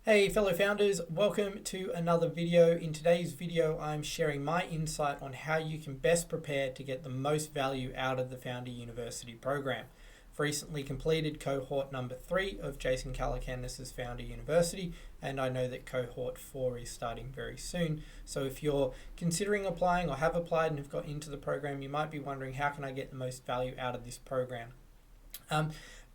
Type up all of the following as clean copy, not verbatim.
Hey fellow founders, welcome to another video. In today's video, I'm sharing my insight on how you can best prepare to get the most value out of the Founder University program. I've recently completed cohort number 3 of Jason Calacanis' Founder University, and I know that cohort 4 is starting very soon. So if you're considering applying or have applied and have got into the program, you might be wondering, how can I get the most value out of this program?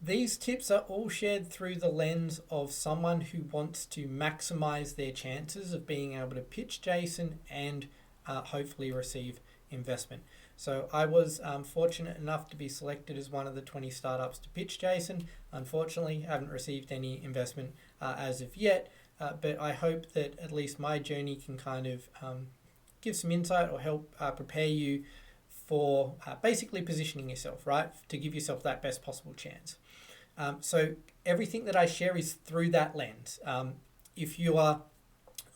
These tips are all shared through the lens of someone who wants to maximize their chances of being able to pitch Jason and hopefully receive investment. So I was fortunate enough to be selected as one of the 20 startups to pitch Jason. Unfortunately, haven't received any investment as of yet, but I hope that at least my journey can kind of give some insight or help prepare you for basically positioning yourself, right, to give yourself that best possible chance. So everything that I share is through that lens. If you are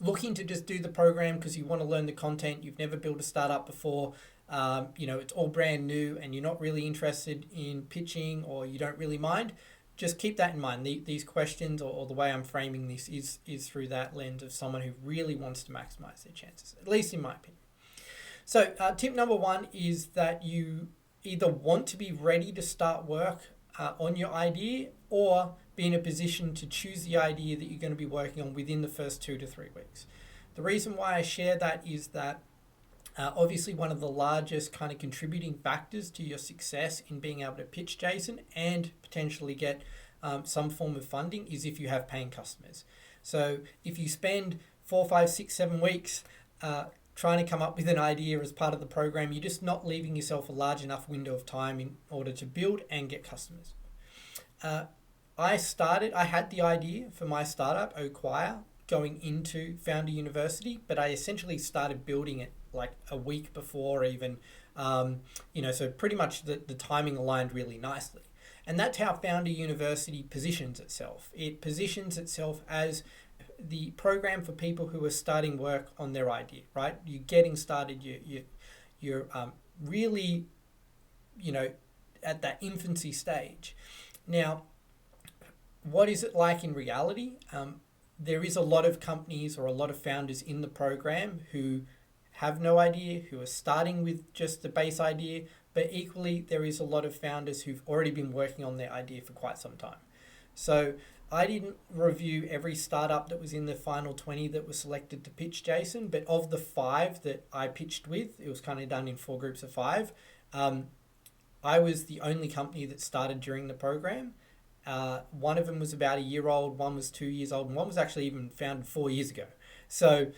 looking to just do the program because you want to learn the content, you've never built a startup before, it's all brand new and you're not really interested in pitching or you don't really mind, just keep that in mind. These questions or the way I'm framing this is through that lens of someone who really wants to maximize their chances, at least in my opinion. So tip number 1 is that you either want to be ready to start work on your idea or be in a position to choose the idea that you're going to be working on within the first 2 to 3 weeks. The reason why I share that is that obviously one of the largest kind of contributing factors to your success in being able to pitch Jason and potentially get some form of funding is if you have paying customers. So if you spend 4, 5, 6, 7 weeks trying to come up with an idea as part of the program, you're just not leaving yourself a large enough window of time in order to build and get customers. I had the idea for my startup, Oquire, going into Founder University, but I essentially started building it like a week before even, so pretty much the timing aligned really nicely. And that's how Founder University positions itself. It positions itself as the program for people who are starting work on their idea, right? You're getting started, you're really, at that infancy stage. Now, what is it like in reality? There is a lot of companies or a lot of founders in the program who have no idea, who are starting with just the base idea, but equally there is a lot of founders who've already been working on their idea for quite some time. So I didn't review every startup that was in the final 20 that was selected to pitch Jason, but of the 5 that I pitched with, it was kind of done in 4 groups of 5. I was the only company that started during the program. One of them was about a year old, one was 2 years old, and one was actually even founded 4 years ago. So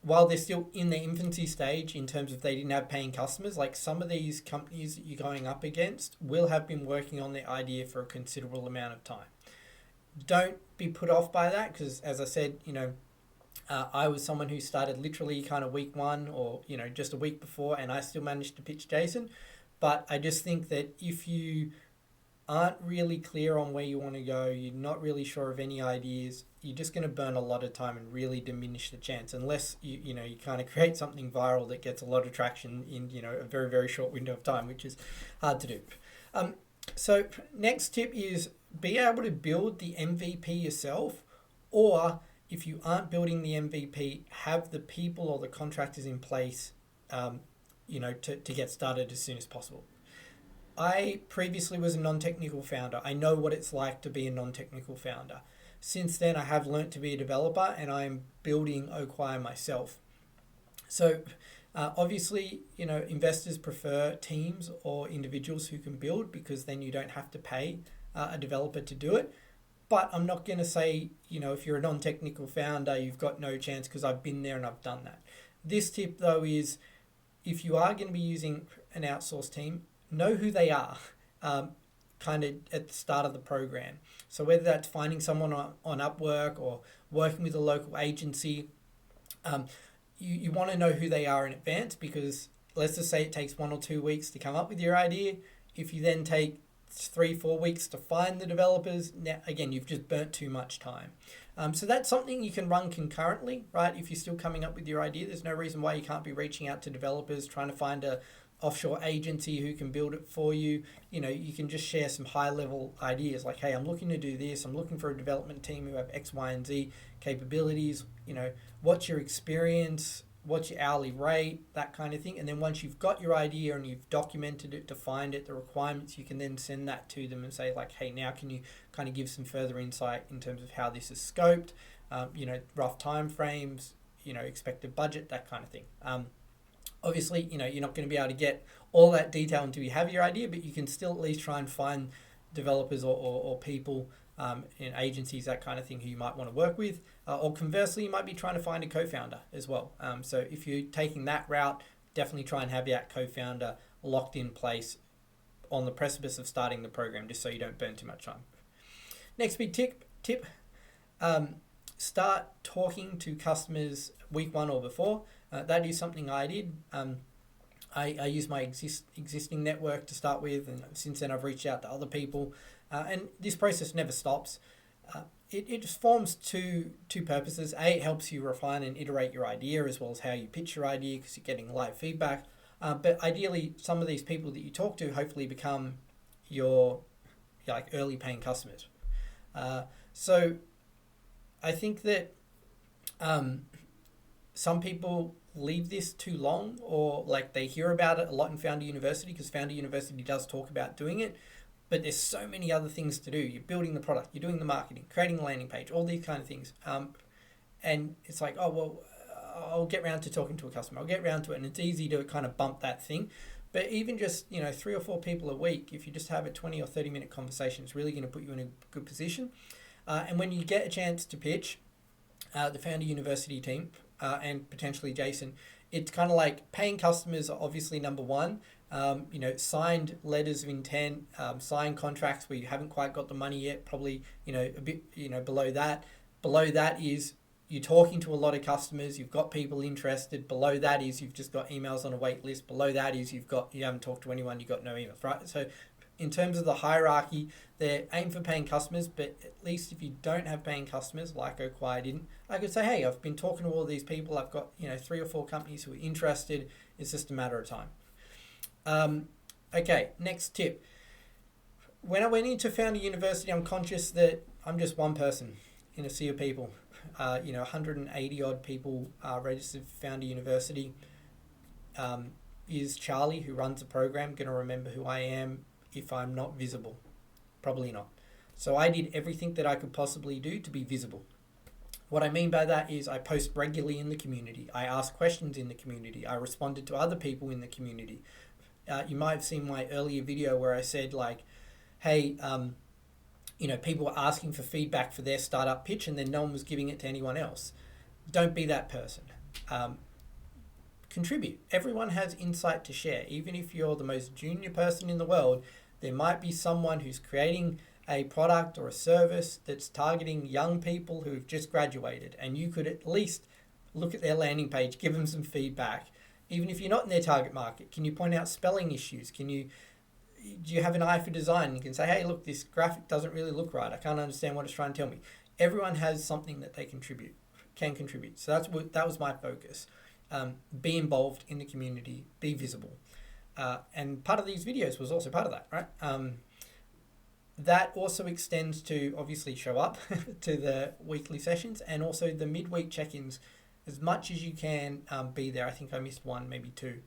while they're still in the infancy stage in terms of they didn't have paying customers, like some of these companies that you're going up against will have been working on their idea for a considerable amount of time. Don't be put off by that because, as I said, I was someone who started literally kind of week 1 or, just a week before, and I still managed to pitch Jason. But I just think that if you aren't really clear on where you want to go, you're not really sure of any ideas, you're just going to burn a lot of time and really diminish the chance unless you kind of create something viral that gets a lot of traction in a very, very short window of time, which is hard to do. So next tip is be able to build the MVP yourself, or if you aren't building the MVP, have the people or the contractors in place to get started as soon as possible. I previously was a non-technical founder. I know what it's like to be a non-technical founder. Since then, I have learnt to be a developer and I'm building Oquire myself. So obviously, investors prefer teams or individuals who can build because then you don't have to pay a developer to do it. But I'm not going to say, if you're a non-technical founder, you've got no chance because I've been there and I've done that. This tip, though, is if you are going to be using an outsourced team, know who they are kind of at the start of the program. So whether that's finding someone on Upwork or working with a local agency, you want to know who they are in advance because let's just say it takes 1 or 2 weeks to come up with your idea. If you then take 3-4 weeks to find the developers, now again, you've just burnt too much time. So that's something you can run concurrently, right? If you're still coming up with your idea, there's no reason why you can't be reaching out to developers, trying to find a offshore agency who can build it for you. You can just share some high level ideas like, hey, I'm looking to do this. I'm looking for a development team who have X, Y, and Z capabilities. What's your experience? What's your hourly rate? That kind of thing. And then once you've got your idea and you've documented it, defined it, the requirements, you can then send that to them and say like, hey, now can you kind of give some further insight in terms of how this is scoped, rough time frames, expected budget, that kind of thing. Obviously, you're not going to be able to get all that detail until you have your idea, but you can still at least try and find developers or people in agencies, that kind of thing, who you might want to work with. Or conversely, you might be trying to find a co-founder as well. So if you're taking that route, definitely try and have that co-founder locked in place on the precipice of starting the program, just so you don't burn too much time. Next big tip, start talking to customers week 1 or before. That is something I did. I use my existing network to start with, and since then I've reached out to other people. And this process never stops. It just forms two purposes. A, it helps you refine and iterate your idea, as well as how you pitch your idea, because you're getting live feedback. But ideally, some of these people that you talk to hopefully become your early paying customers. So I think that some people leave this too long, or they hear about it a lot in Founder University, because Founder University does talk about doing it, but there's so many other things to do. You're building the product, you're doing the marketing, creating a landing page, all these kind of things. And it's like, oh, well, I'll get around to talking to a customer. I'll get around to it. And it's easy to kind of bump that thing. But even just, 3 or 4 people a week, if you just have a 20 or 30 minute conversation, it's really going to put you in a good position. And when you get a chance to pitch, the Founder University team, and potentially Jason, it's kind of like paying customers are obviously number one. Signed letters of intent, signed contracts where you haven't quite got the money yet, probably, a bit, below that. Below that is you're talking to a lot of customers, you've got people interested. Below that is you've just got emails on a wait list. Below that is you haven't talked to anyone, you've got no emails, right? So in terms of the hierarchy, they're aim for paying customers, but at least if you don't have paying customers, like Acquire didn't, I could say, hey, I've been talking to all these people, I've got 3 or 4 companies who are interested, it's just a matter of time. Okay, next tip. When I went into Founder University, I'm conscious that I'm just one person in a sea of people. 180 odd people registered for Founder University. Is Charlie, who runs the program, going to remember who I am if I'm not visible? Probably not. So I did everything that I could possibly do to be visible. What I mean by that is I post regularly in the community. I ask questions in the community. I responded to other people in the community. You might have seen my earlier video where I said hey, people were asking for feedback for their startup pitch and then no one was giving it to anyone else. Don't be that person. Contribute. Everyone has insight to share. Even if you're the most junior person in the world, there might be someone who's creating a product or a service that's targeting young people who've just graduated, and you could at least look at their landing page, give them some feedback. Even if you're not in their target market, can you point out spelling issues? Do you have an eye for design? You can say, hey, look, this graphic doesn't really look right. I can't understand what it's trying to tell me. Everyone has something that they can contribute. So that was my focus. Be involved in the community, be visible. And part of these videos was also part of that, right? That also extends to obviously show up to the weekly sessions and also the midweek check-ins. As much as you can, be there. I think I missed 1, maybe 2.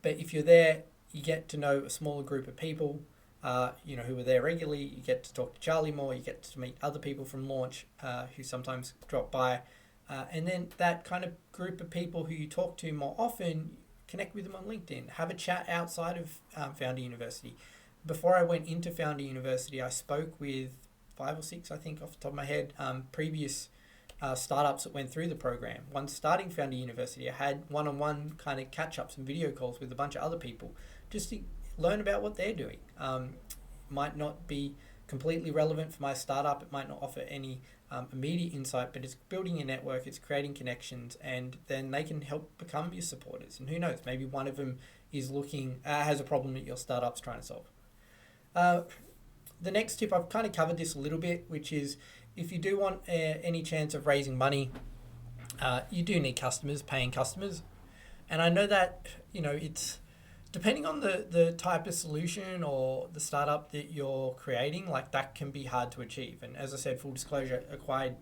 But if you're there, you get to know a smaller group of people, who are there regularly. You get to talk to Charlie more. You get to meet other people from Launch who sometimes drop by. And then that kind of group of people who you talk to more often, connect with them on LinkedIn. Have a chat outside of Founder University. Before I went into Founder University, I spoke with 5 or 6, I think, off the top of my head, previous startups that went through the program. Once starting Founder University, I had one-on-one kind of catch-ups and video calls with a bunch of other people just to learn about what they're doing. Might not be completely relevant for my startup. It might not offer any immediate insight, but it's building a network, it's creating connections, and then they can help become your supporters. And who knows, maybe one of them is has a problem that your startup's trying to solve. The next tip, I've kind of covered this a little bit, which is if you do want any chance of raising money, you do need customers, paying customers. And I know that, it's depending on the type of solution or the startup that you're creating, like that can be hard to achieve. And as I said, full disclosure, Acquired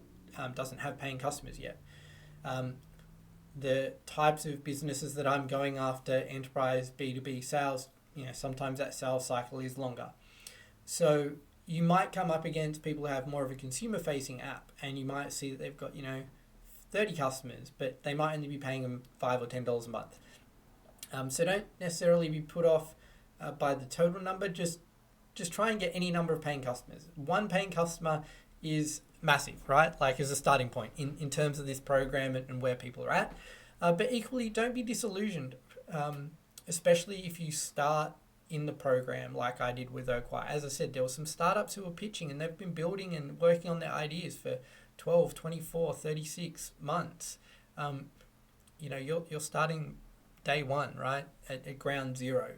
doesn't have paying customers yet. The types of businesses that I'm going after, enterprise, B2B sales, sometimes that sales cycle is longer. So you might come up against people who have more of a consumer facing app, and you might see that they've got, 30 customers, but they might only be paying them $5 or $10 a month. So don't necessarily be put off by the total number. Just try and get any number of paying customers. One paying customer is massive, right? Like as a starting point in terms of this program and where people are at. But equally, don't be disillusioned, especially if you start in the program like I did with Acquire. As I said, there were some startups who were pitching and they've been building and working on their ideas for 12, 24, 36 months. You're starting day one, right? At ground zero.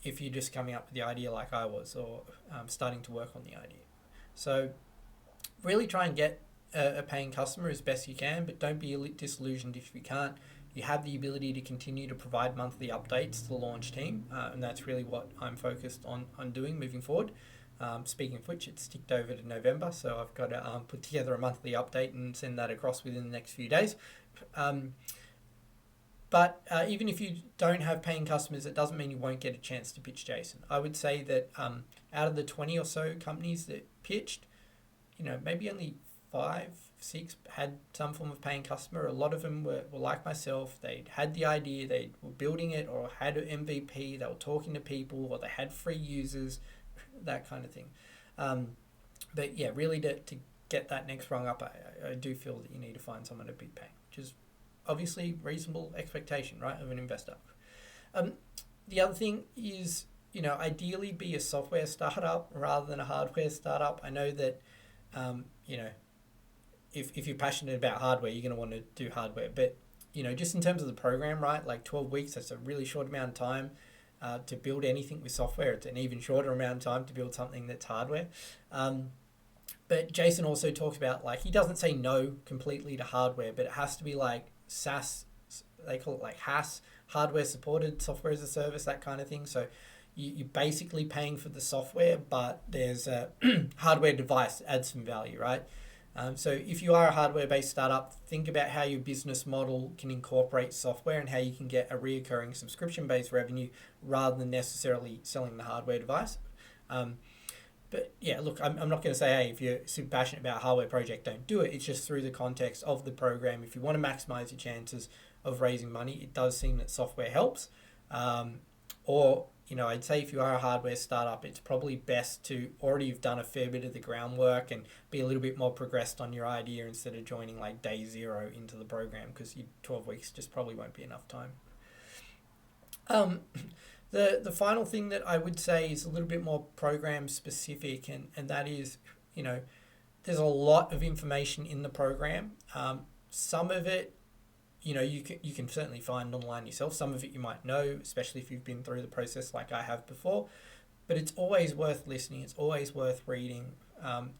If you're just coming up with the idea like I was, or starting to work on the idea. So really try and get a paying customer as best you can, but don't be disillusioned if you can't. You have the ability to continue to provide monthly updates to the launch team, and that's really what I'm focused on doing moving forward. Speaking of which, it's ticked over to November, so I've got to put together a monthly update and send that across within the next few days. But even if you don't have paying customers, it doesn't mean you won't get a chance to pitch Jason. I would say that out of the 20 or so companies that pitched, maybe only 5, 6 had some form of paying customer. A lot of them were like myself. They'd had the idea, they were building it or had an MVP, they were talking to people, or they had free users, that kind of thing. But yeah, really to get that next rung up, I do feel that you need to find someone to be paying, which is obviously reasonable expectation, right, of an investor. The other thing is, ideally be a software startup rather than a hardware startup. I know that, if you're passionate about hardware, you're going to want to do hardware. But, just in terms of the program, right, like 12 weeks, that's a really short amount of time to build anything with software. It's an even shorter amount of time to build something that's hardware. But Jason also talks about, like, he doesn't say no completely to hardware, but it has to be like SaaS, they call it like HaaS, hardware supported software as a service, that kind of thing. So you're basically paying for the software, but there's a hardware device that adds some value, right? So if you are a hardware-based startup, think about how your business model can incorporate software and how you can get a reoccurring subscription-based revenue rather than necessarily selling the hardware device. But yeah, look, I'm not going to say, hey, if you're super passionate about a hardware project, don't do it. It's just through the context of the program. If you want to maximize your chances of raising money, it does seem that software helps. Or, I'd say if you are a hardware startup, it's probably best to already have done a fair bit of the groundwork and be a little bit more progressed on your idea instead of joining like day zero into the program, because 12 weeks just probably won't be enough time. The final thing that I would say is a little bit more program specific, and that is, there's a lot of information in the program. Some of it, you can certainly find online yourself. Some of it you might know, especially if you've been through the process like I have before. But it's always worth listening. It's always worth reading.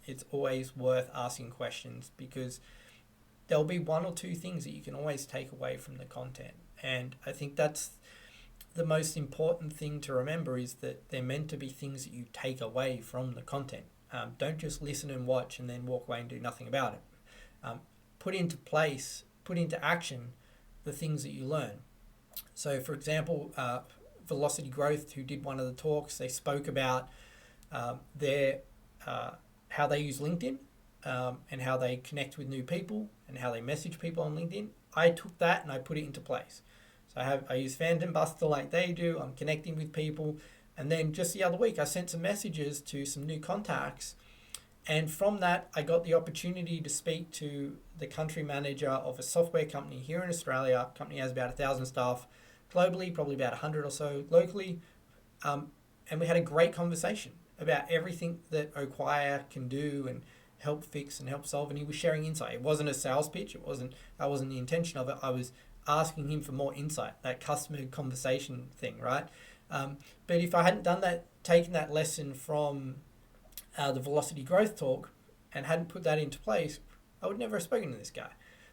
It's always worth asking questions, because there'll be one or two things that you can always take away from the content. And I think that's the most important thing to remember, is that they're meant to be things that you take away from the content. Don't just listen and watch and then walk away and do nothing about it. Put into action the things that you learn. So for example, Velocity Growth, who did one of the talks, they spoke about their how they use LinkedIn and how they connect with new people and how they message people on LinkedIn. I took that and I put it into place. So I use Phantom Buster like they do. I'm connecting with people. And then just the other week, I sent some messages to some new contacts. And from that, I got the opportunity to speak to the country manager of a software company here in Australia. The company has about 1,000 staff globally, probably about 100 or so locally. And we had a great conversation about everything that Acquire can do and help fix and help solve. And he was sharing insight. It wasn't a sales pitch. That wasn't the intention of it. I was asking him for more insight, that customer conversation thing, right? But if I hadn't done that, taken that lesson from the Velocity Growth talk and hadn't put that into place, I would never have spoken to this guy.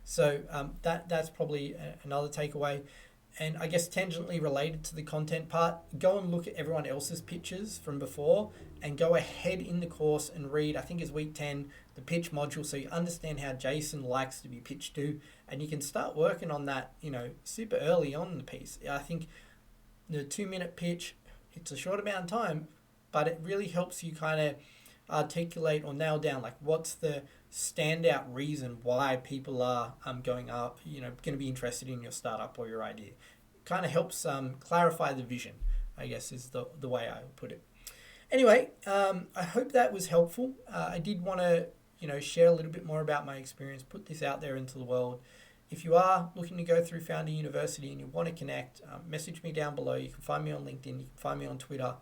So that's probably another takeaway. And I guess tangentially related to the content part, go and look at everyone else's pitches from before and go ahead in the course and read, I think it's week 10, the pitch module, so you understand how Jason likes to be pitched to, and you can start working on that, super early on in the piece. I think the 2-minute pitch, it's a short amount of time, but it really helps you kind of articulate or nail down like what's the standout reason why people are going to be interested in your startup or your idea. It kind of helps clarify the vision, I guess is the way I would put it. Anyway, I hope that was helpful. I did want to share a little bit more about my experience, put this out there into the world. If you are looking to go through Foundr University and you want to connect, message me down below. You can find me on LinkedIn, you can find me on Twitter.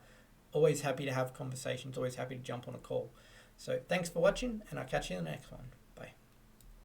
Always happy to have conversations, always happy to jump on a call. So thanks for watching, and I'll catch you in the next one.